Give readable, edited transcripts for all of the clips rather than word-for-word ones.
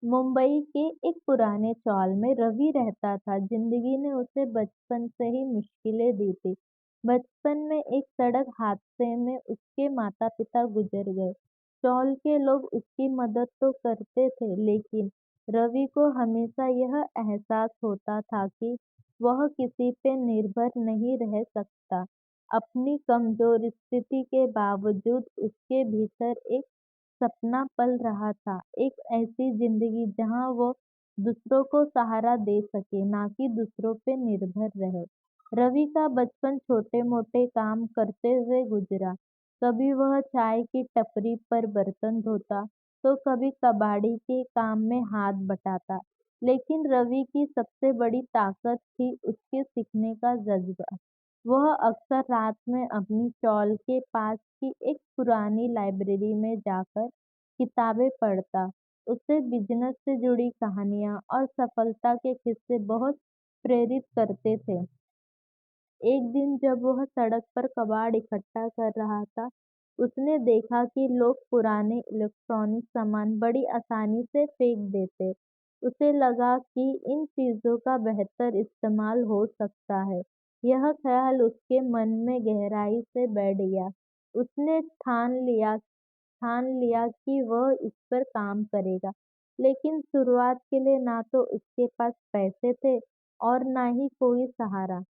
मुंबई के एक पुराने चौल में रवि रहता था। जिंदगी ने उसे बचपन से ही मुश्किलें दी थी। बचपन में एक सड़क हादसे में उसके माता पिता गुजर गए। चौल के लोग उसकी मदद तो करते थे, लेकिन रवि को हमेशा यह एहसास होता था कि वह किसी पे निर्भर नहीं रह सकता। अपनी कमजोर स्थिति के बावजूद उसके भीतर एक सपना पल रहा था, एक ऐसी जिंदगी जहां वो दूसरों को सहारा दे सके, ना कि दूसरों पे निर्भर रहे। रवि का बचपन छोटे-मोटे काम करते हुए गुजरा। कभी वह चाय की टपरी पर बर्तन धोता, तो कभी कबाड़ी के काम में हाथ बटाता। लेकिन रवि की सबसे बड़ी ताकत थी उसके सीखने का जज्बा। वह अक्सर रात में अपनी चॉल के पास की एक पुरानी लाइब्रेरी में जाकर किताबें पढ़ता। उसे बिजनेस से जुड़ी कहानियाँ और सफलता के किस्से बहुत प्रेरित करते थे। एक दिन जब वह सड़क पर कबाड़ इकट्ठा कर रहा था, उसने देखा कि लोग पुराने इलेक्ट्रॉनिक सामान बड़ी आसानी से फेंक देते। उसे लगा कि इन चीज़ों का बेहतर इस्तेमाल हो सकता है। यह ख्याल उसके मन में गहराई से बैठ गया। उसने ठान लिया कि वह इस पर काम करेगा। लेकिन शुरुआत के लिए ना तो उसके पास पैसे थे और ना ही कोई सहारा।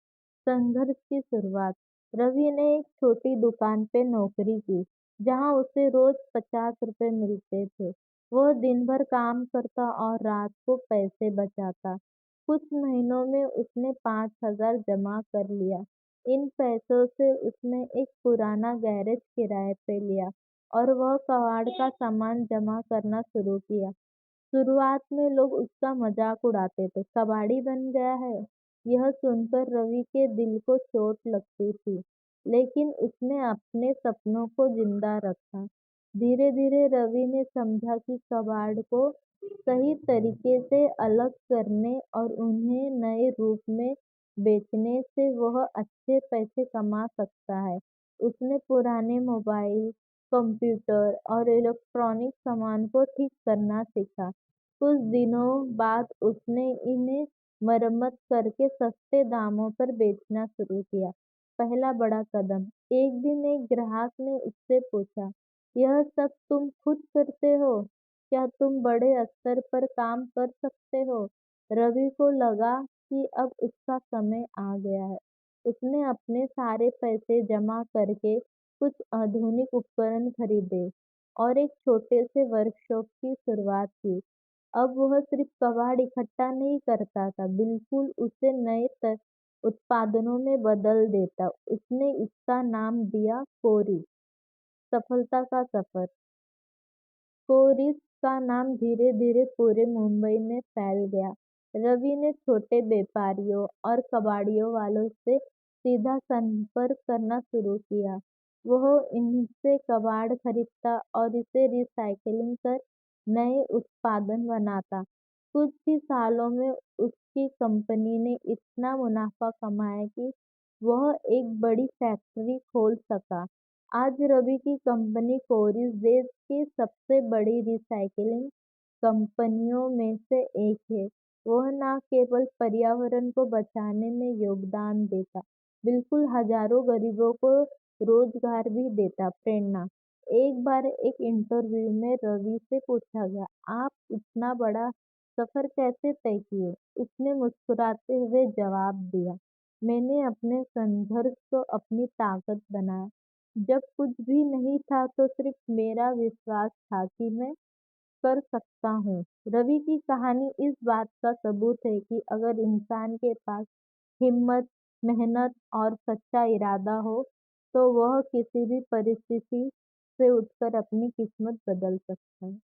संघर्ष की शुरुआत। रवि ने एक छोटी दुकान पे नौकरी की, जहां उसे रोज 50 रुपए मिलते थे। वह दिन भर काम करता और रात को पैसे बचाता। कुछ महीनों में उसने 5,000 जमा कर लिया। इन पैसों से उसने एक पुराना गैरेज किराए पे लिया और वह कबाड़ का सामान जमा करना शुरू किया। शुरुआत में लोग उसका मजाक उड़ाते थे, कबाड़ी बन गया है। यह सुनकर रवि के दिल को चोट लगती थी, लेकिन उसने अपने सपनों को जिंदा रखा। धीरे धीरे रवि ने समझा कि कबाड़ को सही तरीके से अलग करने और उन्हें नए रूप में बेचने से वह अच्छे पैसे कमा सकता है। उसने पुराने मोबाइल, कंप्यूटर और इलेक्ट्रॉनिक सामान को ठीक करना सीखा। कुछ दिनों बाद उसने इन्हें मरम्मत करके सस्ते दामों पर बेचना शुरू किया। पहला बड़ा कदम। एक दिन एक ग्राहक ने उससे पूछा, यह सब तुम खुद करते हो? क्या तुम बड़े स्तर पर काम कर सकते हो? रवि को लगा कि अब उसका समय आ गया है। उसने अपने सारे पैसे जमा करके कुछ आधुनिक उपकरण खरीदे और एक छोटे से वर्कशॉप की शुरुआत की। अब वह सिर्फ कबाड़ इकट्ठा नहीं करता था, बिल्कुल उसे नए उत्पादनों में बदल देता। उसने इसका नाम दिया कोरी, सफलता का सफर। कोरिस का नाम धीरे धीरे पूरे मुंबई में फैल गया। रवि ने छोटे व्यापारियों और कबाड़ियों वालों से सीधा संपर्क करना शुरू किया। वह इनसे कबाड़ खरीदता और इसे रिसाइकलिंग कर नए उत्पादन बनाता। कुछ ही सालों में उसकी कंपनी ने इतना मुनाफा कमाया कि वह एक बड़ी फैक्ट्री खोल सका। आज रवि की कंपनी कोरिस देश की सबसे बड़ी रिसाइकलिंग कंपनियों में से एक है। वह न केवल पर्यावरण को बचाने में योगदान देता, बिल्कुल हजारों गरीबों को रोजगार भी देता। प्रेरणा। एक बार एक इंटरव्यू में रवि से पूछा गया, आप इतना बड़ा सफर कैसे तय किए? उसने मुस्कुराते हुए जवाब दिया, मैंने अपने संघर्ष को अपनी ताकत बनाया। जब कुछ भी नहीं था तो सिर्फ मेरा विश्वास था कि मैं कर सकता हूँ। रवि की कहानी इस बात का सबूत है कि अगर इंसान के पास हिम्मत, मेहनत और सच्चा इरादा हो, तो वह किसी भी परिस्थिति से उठकर अपनी किस्मत बदल सकता है।